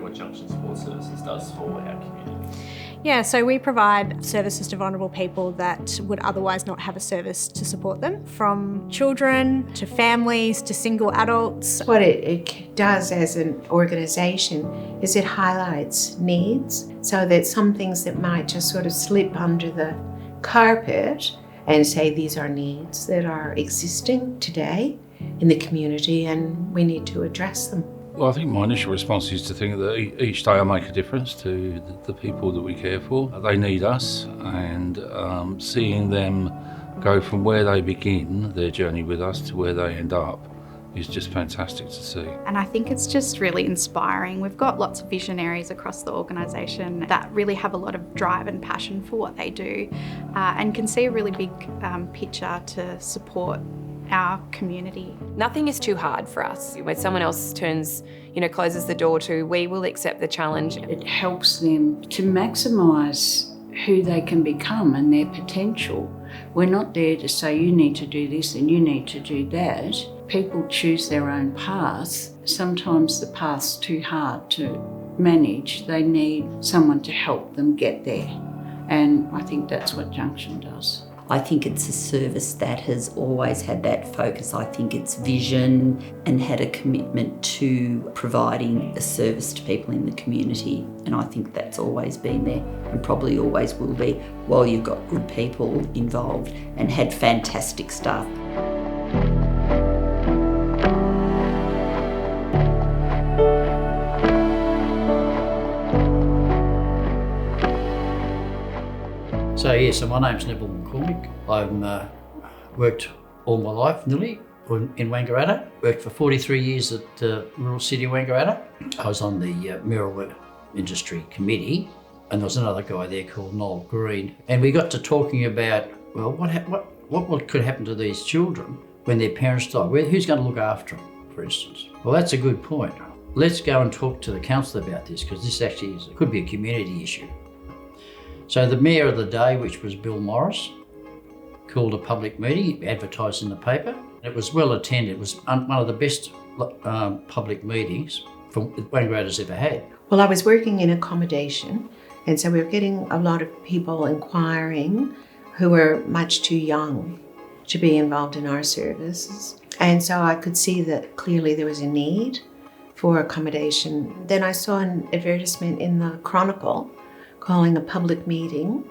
what Junction Support Services does for our community? Yeah, so we provide services to vulnerable people that would otherwise not have a service to support them, from children to families to single adults. What it does as an organisation is it highlights needs, so that some things that might just sort of slip under the carpet and say these are needs that are existing today in the community and we need to address them. Well, I think my initial response is to think that each day I make a difference to the people that we care for. They need us, and seeing them go from where they begin their journey with us to where they end up is just fantastic to see. And I think it's just really inspiring. We've got lots of visionaries across the organisation that really have a lot of drive and passion for what they do and can see a really big picture to support our community. Nothing is too hard for us. When someone else closes the door to, we will accept the challenge. It helps them to maximise who they can become and their potential. We're not there to say you need to do this and you need to do that. People choose their own path. Sometimes the path's too hard to manage. They need someone to help them get there. And I think that's what Junction does. I think it's a service that has always had that focus. I think it's vision and had a commitment to providing a service to people in the community. And I think that's always been there and probably always will be, while you've got good people involved and had fantastic staff. So my name's Neville McCormick. I've worked all my life nearly in Wangaratta. Worked for 43 years at Rural City Wangaratta. I was on the Mirror Industry Committee, and there was another guy there called Noel Green. And we got to talking about, well, what could happen to these children when their parents die? Who's going to look after them, for instance? Well, that's a good point. Let's go and talk to the council about this, because this actually could be a community issue. So the Mayor of the day, which was Bill Morris, called a public meeting, advertised in the paper. It was well attended. It was one of the best public meetings Wangaratta's ever had. Well, I was working in accommodation, and so we were getting a lot of people inquiring who were much too young to be involved in our services. And so I could see that clearly there was a need for accommodation. Then I saw an advertisement in the Chronicle calling a public meeting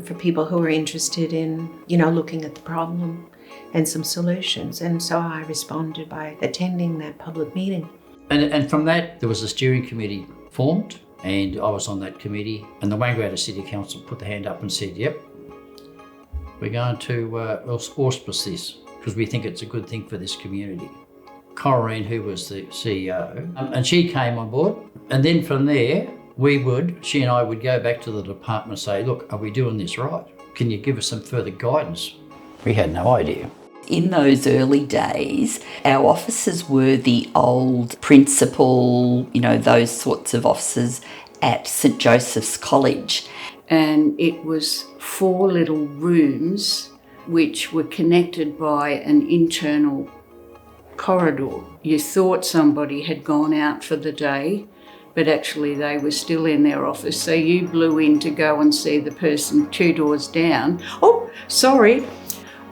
for people who were interested in, looking at the problem and some solutions. And so I responded by attending that public meeting. And from that, there was a steering committee formed, and I was on that committee. And the Wangaratta City Council put the hand up and said, yep, we're going to auspice this because we think it's a good thing for this community. Corrine, who was the CEO, and she came on board. And then from there, she and I would go back to the department and say, look, are we doing this right? Can you give us some further guidance? We had no idea. In those early days, our offices were the old principal, those sorts of offices at St Joseph's College. And it was 4 little rooms which were connected by an internal corridor. You thought somebody had gone out for the day, but actually they were still in their office. So you blew in to go and see the person 2 doors down. Oh, sorry.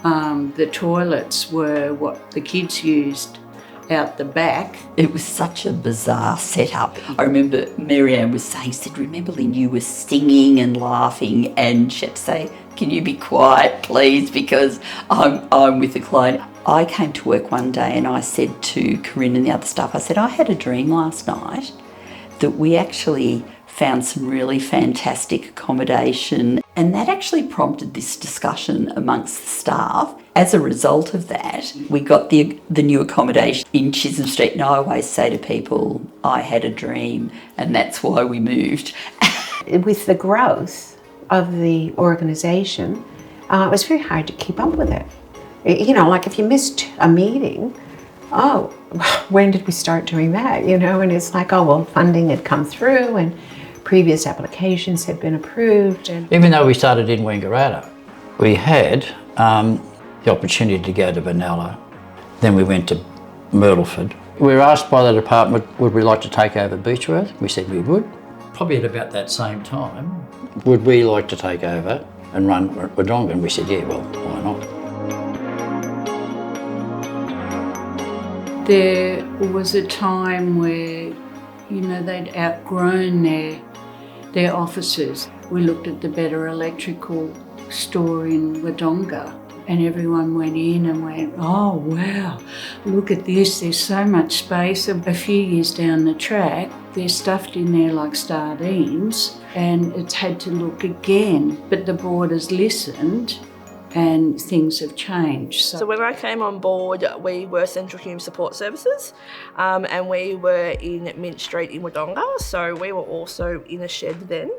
The toilets were what the kids used out the back. It was such a bizarre setup. I remember Marianne was saying, remember Lynn, you were singing and laughing, and she had to say, can you be quiet, please, because I'm with a client. I came to work one day and I said to Corinne and the other staff, I said, I had a dream last night that we actually found some really fantastic accommodation, and that actually prompted this discussion amongst the staff. As a result of that, we got the new accommodation in Chisholm Street, and I always say to people, I had a dream, and that's why we moved. With the growth of the organisation, it was very hard to keep up with it. Like if you missed a meeting, when did we start doing that? And it's like, funding had come through and previous applications had been approved. And even though we started in Wangaratta, we had the opportunity to go to Benalla. Then we went to Myrtleford, We were asked by the department, would we like to take over Beechworth? We said we would. Probably at about that same time, would we like to take over and run Wodonga? And we said, yeah, well, why not? There was a time where, they'd outgrown their offices. We looked at the Better Electrical store in Wodonga, and everyone went in and went, oh wow, look at this, there's so much space. A few years down the track, they're stuffed in there like sardines, and it's had to look again. But the board has listened and things have changed. So when I came on board, we were Central Human Support Services, and we were in Mint Street in Wodonga, so we were also in a shed then.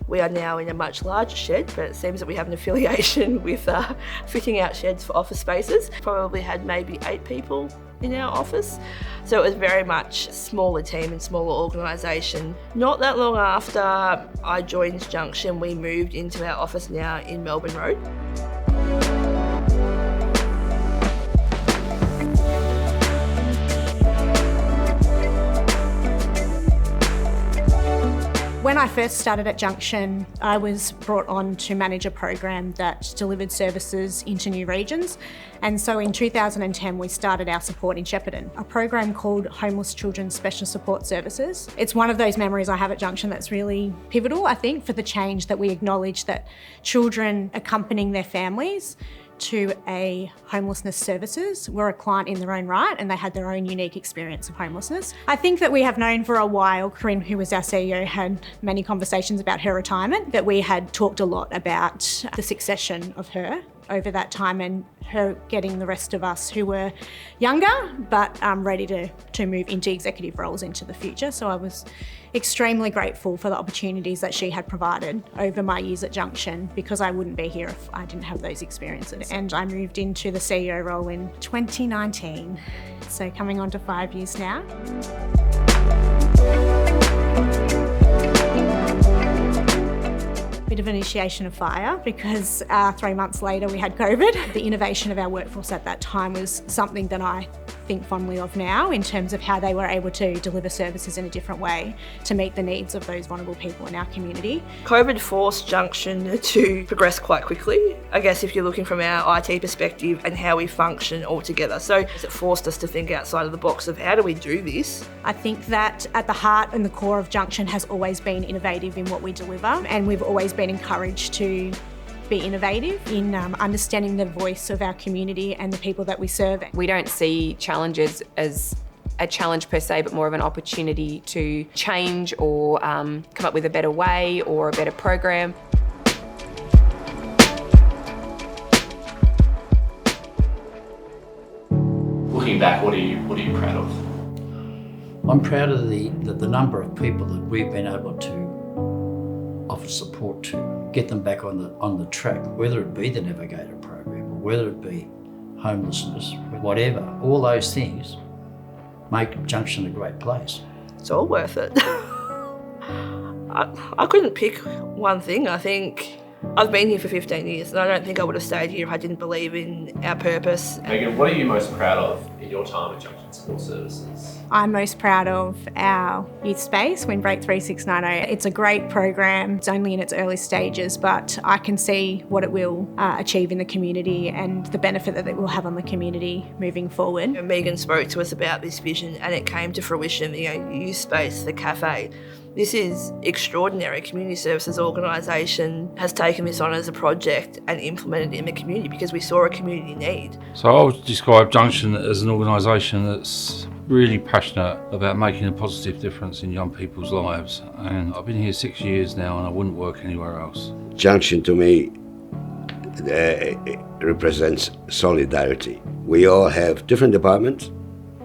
We are now in a much larger shed, but it seems that we have an affiliation with fitting out sheds for office spaces. Probably had maybe 8 people in our office. So it was very much a smaller team and smaller organisation. Not that long after I joined Junction, we moved into our office now in Melbourne Road. When I first started at Junction, I was brought on to manage a program that delivered services into new regions. And so in 2010, we started our support in Shepparton, a program called Homeless Children's Special Support Services. It's one of those memories I have at Junction that's really pivotal, I think, for the change that we acknowledge that children accompanying their families to a homelessness services were a client in their own right, and they had their own unique experience of homelessness. I think that we have known for a while, Corinne, who was our CEO, had many conversations about her retirement, that we had talked a lot about the succession of her over that time and her getting the rest of us who were younger but ready to move into executive roles into the future. So I was extremely grateful for the opportunities that she had provided over my years at Junction, because I wouldn't be here if I didn't have those experiences. And I moved into the CEO role in 2019, so coming on to 5 years now. Bit of initiation of fire, because 3 months later we had COVID. The innovation of our workforce at that time was something that I think fondly of now, in terms of how they were able to deliver services in a different way to meet the needs of those vulnerable people in our community. COVID forced Junction to progress quite quickly, I guess, if you're looking from our IT perspective and how we function all together. So it forced us to think outside of the box of how do we do this? I think that at the heart and the core of Junction has always been innovative in what we deliver, and we've always been encouraged to be innovative in understanding the voice of our community and the people that we serve. We don't see challenges as a challenge per se, but more of an opportunity to change or come up with a better way or a better program. Looking back, what are you proud of? I'm proud of the number of people that we've been able to offer support to, get them back on the track, whether it be the Navigator program or whether it be homelessness, whatever. All those things make Junction a great place. It's all worth it. I couldn't pick one thing. I think I've been here for 15 years and I don't think I would have stayed here if I didn't believe in our purpose. Megan, what are you most proud of in your time at Junction Support Services? I'm most proud of our youth space, Windbreak 3690. It's a great program. It's only in its early stages, but I can see what it will achieve in the community and the benefit that it will have on the community moving forward. Megan spoke to us about this vision and it came to fruition, youth space, the cafe. This is extraordinary. Community Services Organisation has taken this on as a project and implemented it in the community because we saw a community need. So I would describe Junction as an organisation that's really passionate about making a positive difference in young people's lives, and I've been here 6 years now and I wouldn't work anywhere else. Junction to me represents solidarity. We all have different departments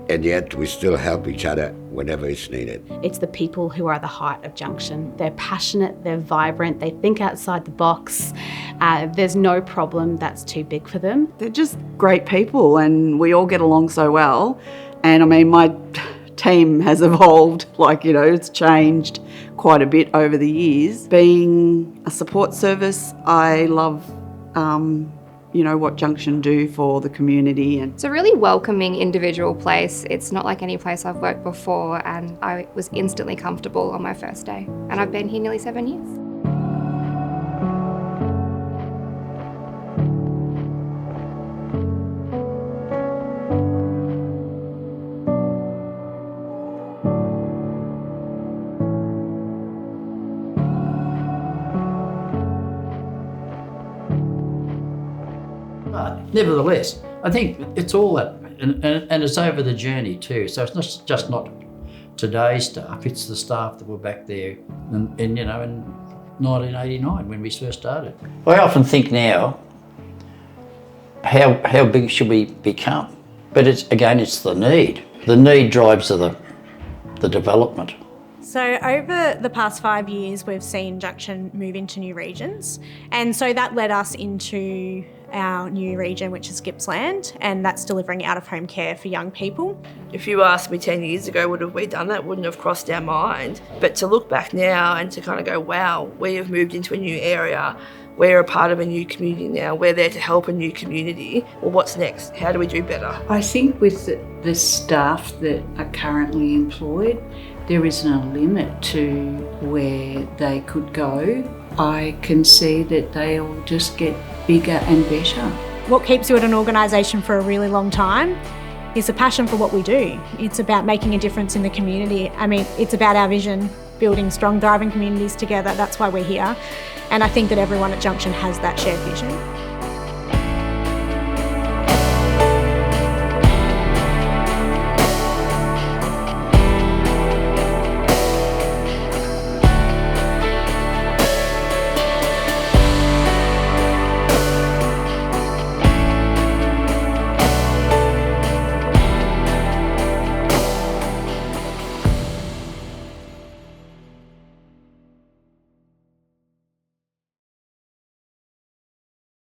and yet we still help each other whenever it's needed. It's the people who are the heart of Junction. They're passionate, they're vibrant, they think outside the box. There's no problem that's too big for them. They're just great people and we all get along so well. And I mean, my team has evolved, it's changed quite a bit over the years. Being a support service, I love, you know, what Junction do for the community. And it's a really welcoming individual place. It's not like any place I've worked before, and I was instantly comfortable on my first day. And I've been here nearly 7 years. But nevertheless, I think it's all that, and it's over the journey too. So it's not just not today's staff; it's the staff that were back there, in you know, in 1989 when we first started. I often think now, how big should we become? But it's the need. The need drives the development. So over the past 5 years, we've seen Junction move into new regions. And so that led us into our new region, which is Gippsland, and that's delivering out-of-home care for young people. If you asked me 10 years ago, would have we done that? Wouldn't have crossed our mind. But to look back now and to kind of go, wow, we have moved into a new area. We're a part of a new community now. We're there to help a new community. Well, what's next? How do we do better? I think with the staff that are currently employed, there isn't a limit to where they could go. I can see that they'll just get bigger and better. What keeps you at an organisation for a really long time is a passion for what we do. It's about making a difference in the community. I mean, it's about our vision, building strong, thriving communities together. That's why we're here. And I think that everyone at Junction has that shared vision.